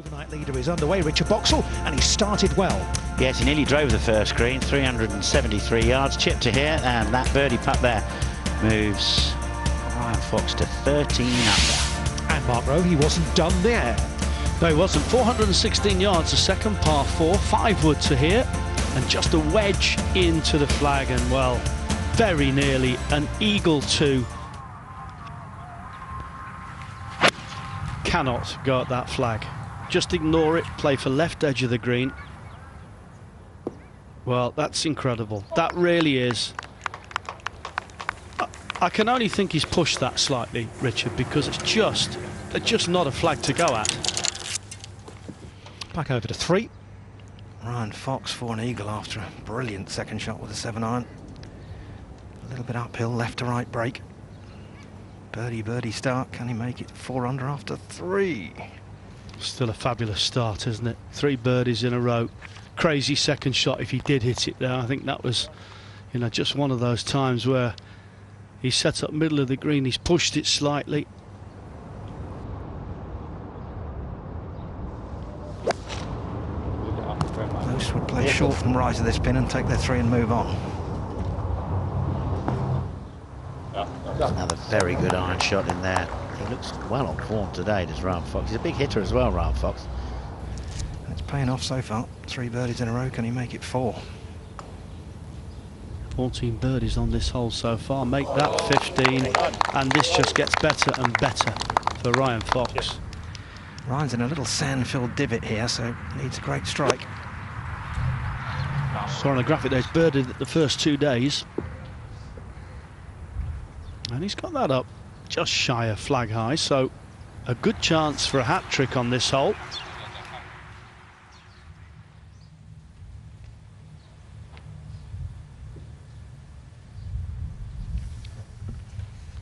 Overnight leader is underway, Richard Boxall, and he started well. Yes, he nearly drove the first green, 373 yards, chip to here, and that birdie putt there moves Ryan Fox to 13 under. And Mark Rowe, he wasn't done there. No, he wasn't. 416 yards, a second par 4, 5 wood to here, and just a wedge into the flag, and well, very nearly an eagle too. Cannot go at that flag. Just ignore it, play for left edge of the green. Well, that's incredible. That really is. I can only think he's pushed that slightly, Richard, because it's just not a flag to go at. Back over to 3. Ryan Fox for an eagle after a brilliant second shot with a 7-iron. A little bit uphill, left to right break. Birdie start. Can he make it 4 under after 3? Still a fabulous start, isn't it? 3 birdies in a row. Crazy second shot if he did hit it there. I think that was, you know, just one of those times where he set up middle of the green, he's pushed it slightly. Most would play short from right of this pin and take their 3 and move on. Another very good iron shot in there. He looks well on form today, does Ryan Fox. He's a big hitter as well, Ryan Fox. It's paying off so far. 3 birdies in a row. Can he make it 4? 14 birdies on this hole so far. Make that 15, and this just gets better and better for Ryan Fox. Ryan's in a little sand-filled divot here, so needs a great strike. Saw on the graphic there's birdied the first 2 days. And he's got that up just shy of flag high, so a good chance for a hat-trick on this hole.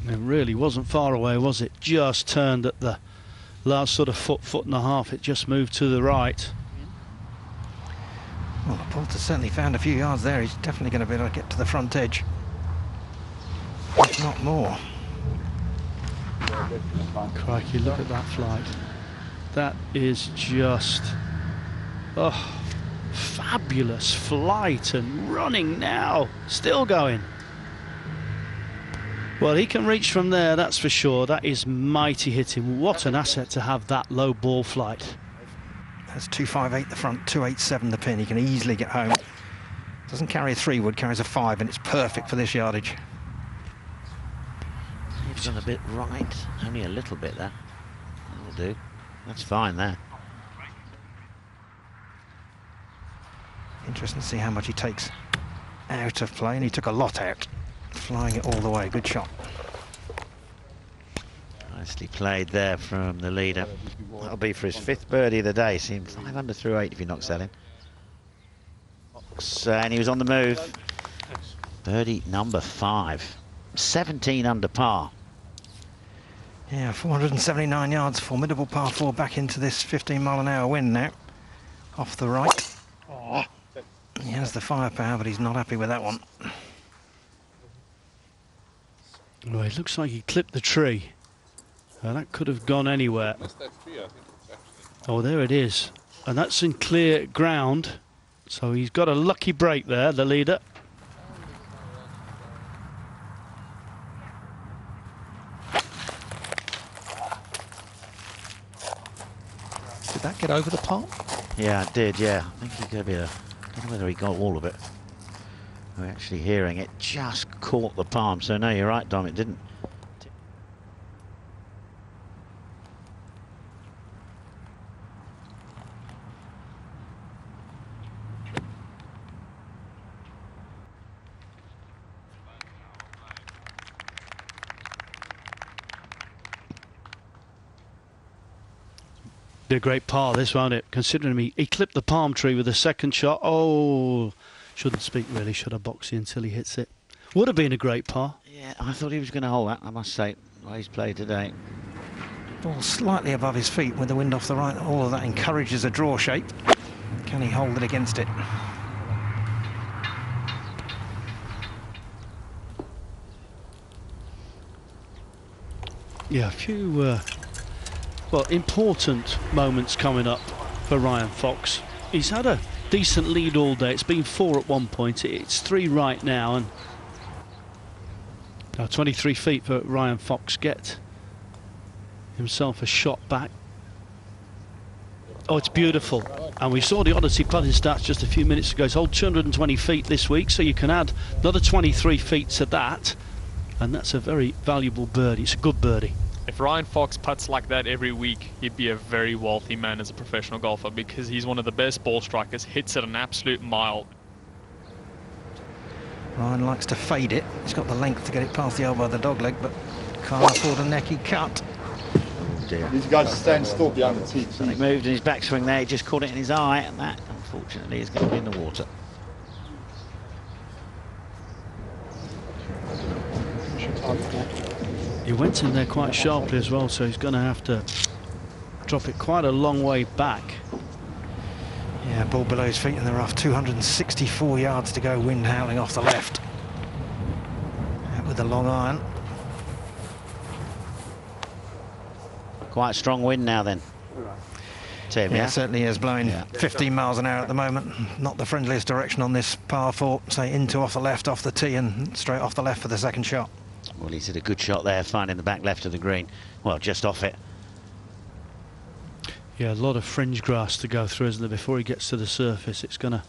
It really wasn't far away, was it? Just turned at the last sort of foot and a half. It just moved to the right. Well, the Poulter's certainly found a few yards there. He's definitely going to be able to get to the front edge, if not more. Crikey, look at that flight. That is just, oh, fabulous flight and running now. Still going. Well, he can reach from there, that's for sure. That is mighty hitting. What an asset to have that low ball flight. That's 258 the front, 287 the pin. He can easily get home. Doesn't carry a 3 wood, carries a 5, and it's perfect for this yardage. He's gone a bit right, only a little bit there. That'll do. That's fine there. Interesting to see how much he takes out of play, and he took a lot out. Flying it all the way. Good shot. Nicely played there from the leader. That'll be for his 5th birdie of the day. Seemed 5 under through 8 if you're not selling. And he was on the move. Birdie number 5. 17 under par. Yeah, 479 yards. Formidable par 4 back into this 15-mile-an-hour wind now. Off the right. He has the firepower, but he's not happy with that one. Well, it looks like he clipped the tree. That could have gone anywhere. Oh, there it is. And that's in clear ground. So he's got a lucky break there, the leader. Did that get over the palm? Yeah, it did, yeah. I think he could be a... I don't know whether he got all of it. We're actually hearing it just caught the palm, so no, you're right, Dom, it didn't. Be a great par, this, won't it? Considering he clipped the palm tree with a second shot. Oh, shouldn't speak really, should I box in until he hits it? Would have been a great par. Yeah, I thought he was going to hold that, I must say, the way he's played today. Ball slightly above his feet with the wind off the right. All of that encourages a draw shape. Can he hold it against it? Yeah, a few well, important moments coming up for Ryan Fox. He's had a decent lead all day. It's been 4 at one point. It's 3 right now, and now 23 feet for Ryan Fox. Get himself a shot back. Oh, it's beautiful. And we saw the Odyssey putting stats just a few minutes ago. It's hold 220 feet this week, so you can add another 23 feet to that, and that's a very valuable birdie. It's a good birdie. If Ryan Fox putts like that every week, he'd be a very wealthy man as a professional golfer, because he's one of the best ball strikers, hits at an absolute mile. Ryan likes to fade it. He's got the length to get it past the elbow of the dog leg, but can't afford a necky cut. Oh dear. These guys stand still behind the tee. So he moved in his backswing there, he just caught it in his eye, and that, unfortunately, is going to be in the water. He went in there quite sharply as well, so he's going to have to drop it quite a long way back. Yeah, ball below his feet in the rough. 264 yards to go, wind howling off the left. Out with the long iron. Quite a strong wind now then, Tim, Yeah, it certainly is, blowing 15 miles an hour at the moment. Not the friendliest direction on this par 4. Say into off the left, off the tee, and straight off the left for the second shot. Well, he's hit a good shot there, finding the back left of the green. Well, just off it. Yeah, a lot of fringe grass to go through, isn't there, before he gets to the surface. It's going to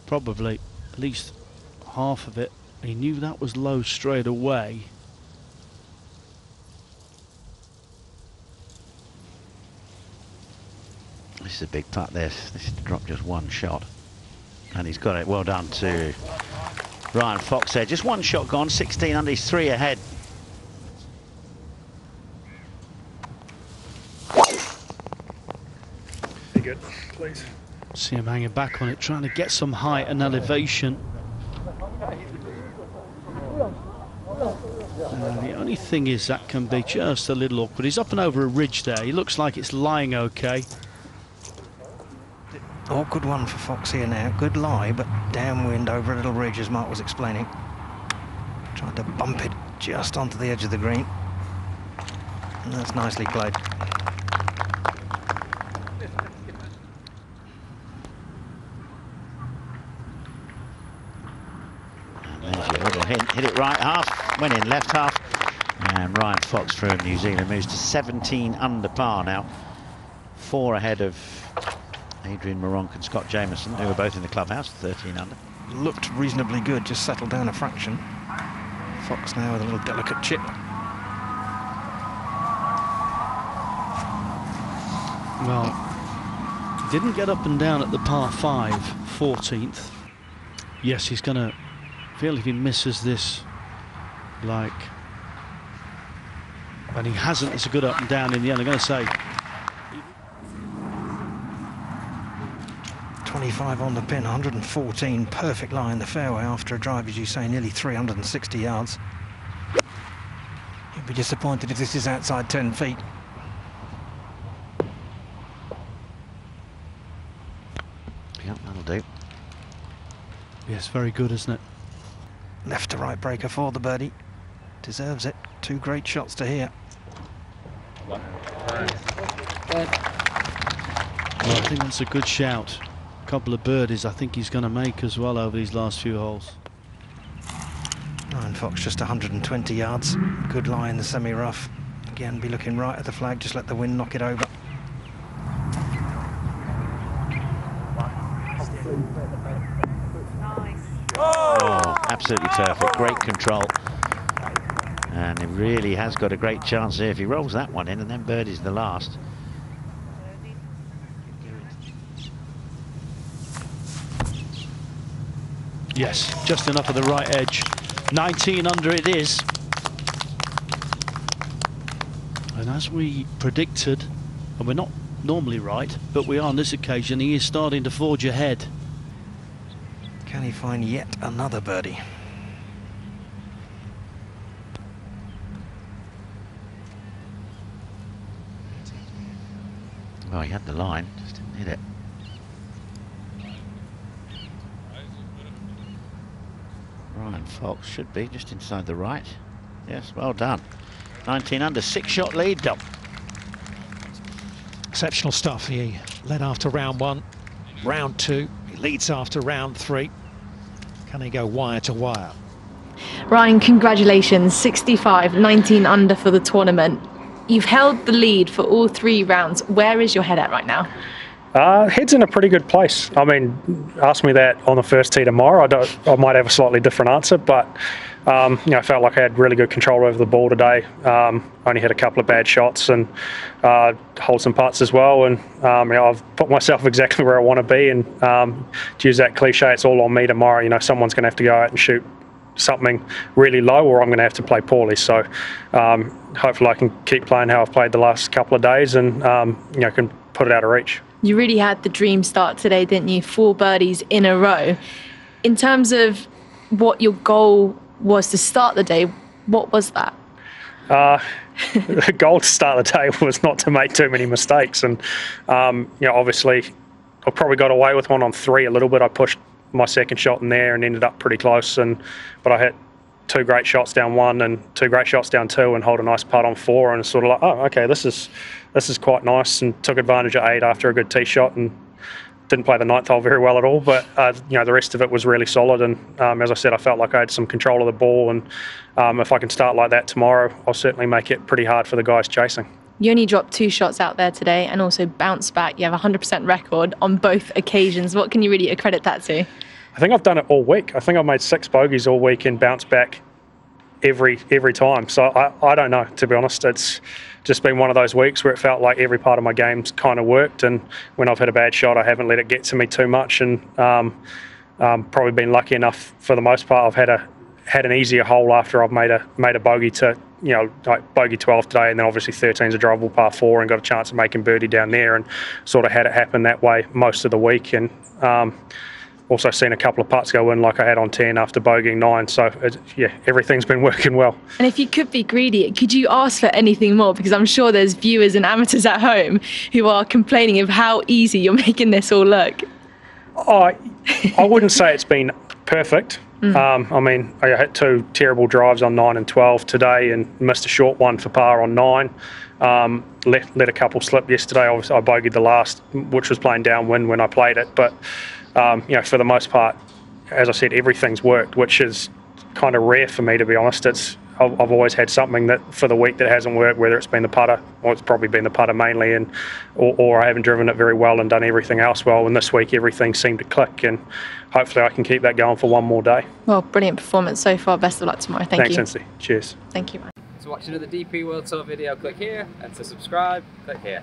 probably at least half of it. He knew that was low straight away. This is a big putt. This is to drop just one shot, and he's got it. Well done to Ryan Fox there. Just one shot gone, 16 under. He's 3 ahead. Be good, please. See him hanging back on it, trying to get some height and elevation. The only thing is that can be just a little awkward. He's up and over a ridge there. He looks like it's lying okay. Awkward one for Fox here now. Good lie, but downwind over a little ridge, as Mark was explaining. Tried to bump it just onto the edge of the green. And that's nicely played. And there's your little hint. Hit it right half, went in left half. And Ryan Fox from New Zealand moves to 17 under par now. 4 ahead of Adrian Moronk and Scott Jameson, who were both in the clubhouse, 13 under. Looked reasonably good, just settled down a fraction. Fox now with a little delicate chip. Well, didn't get up and down at the par 5, 14th. Yes, he's going to feel if he misses this, like, and he hasn't, it's a good up and down in the end. I'm going to say 25 on the pin, 114, perfect lie in the fairway after a drive, as you say, nearly 360 yards. You'd be disappointed if this is outside 10 feet. Yep, that'll do. yes, very good, isn't it? Left to right breaker for the birdie. Deserves it. 2 great shots to here. Well, I think that's a good shout. A couple of birdies I think he's going to make as well over these last few holes. Ryan Fox just 120 yards. Good lie in the semi-rough. Again, be looking right at the flag, just let the wind knock it over. Oh, absolutely perfect, great control. And he really has got a great chance here if he rolls that one in and then birdie's the last. Yes, just enough of the right edge. 19 under it is. And as we predicted, and we're not normally right, but we are on this occasion, he is starting to forge ahead. Can he find yet another birdie? Well, he had the line, just didn't hit it. Ryan Fox should be just inside the right. Yes, well done. 19 under, 6-shot lead, Dom. exceptional stuff. He led after round 1, round 2, he leads after round 3. Can he go wire to wire? Ryan, congratulations, 65, 19 under for the tournament. You've held the lead for all 3 rounds. Where is your head at right now? Head's in a pretty good place. I mean, ask me that on the first tee tomorrow. I might have a slightly different answer, but I felt like I had really good control over the ball today. Only had a couple of bad shots and hold some putts as well. And I've put myself exactly where I want to be. And to use that cliche, it's all on me tomorrow. Someone's going to have to go out and shoot something really low, or I'm going to have to play poorly. So hopefully I can keep playing how I've played the last couple of days and can put it out of reach. You really had the dream start today, didn't you? 4 birdies in a row. In terms of what your goal was to start the day, what was that? The goal to start the day was not to make too many mistakes. And, obviously I probably got away with one on 3 a little bit. I pushed my second shot in there and ended up pretty close. But I hit 2 great shots down 1 and 2 great shots down 2 and hold a nice putt on 4, and sort of like, oh, okay, this is quite nice, and took advantage of 8 after a good tee shot and didn't play the 9th hole very well at all. But the rest of it was really solid, and as I said, I felt like I had some control of the ball, and if I can start like that tomorrow, I'll certainly make it pretty hard for the guys chasing. You only dropped 2 shots out there today and also bounced back. You have a 100% record on both occasions. What can you really accredit that to? I think I've done it all week. I think I've made 6 bogeys all week and bounced back every time. So I don't know, to be honest. It's just been one of those weeks where it felt like every part of my game's kind of worked, and when I've hit a bad shot, I haven't let it get to me too much, and probably been lucky enough for the most part. I've had an easier hole after I've made a bogey to, like bogey 12 today, and then obviously 13's a drivable par 4 and got a chance of making birdie down there, and sort of had it happen that way most of the week. And also seen a couple of putts go in like I had on 10 after bogeying 9. So, everything's been working well. And if you could be greedy, could you ask for anything more? Because I'm sure there's viewers and amateurs at home who are complaining of how easy you're making this all look. I wouldn't say it's been perfect. I hit 2 terrible drives on 9 and 12 today and missed a short one for par on 9. Let a couple slip yesterday. Obviously, I bogeyed the last, which was playing downwind when I played it. But for the most part, as I said, everything's worked, which is kind of rare for me, to be honest. I've always had something that for the week that hasn't worked, whether it's been the putter, or it's probably been the putter mainly, or I haven't driven it very well and done everything else well. And this week, everything seemed to click, and hopefully I can keep that going for one more day. Well, brilliant performance so far. Best of luck tomorrow. Thank you. Thanks, Cincy. Cheers. Thank you, man. To watch another DP World Tour video, click here, and to subscribe, click here.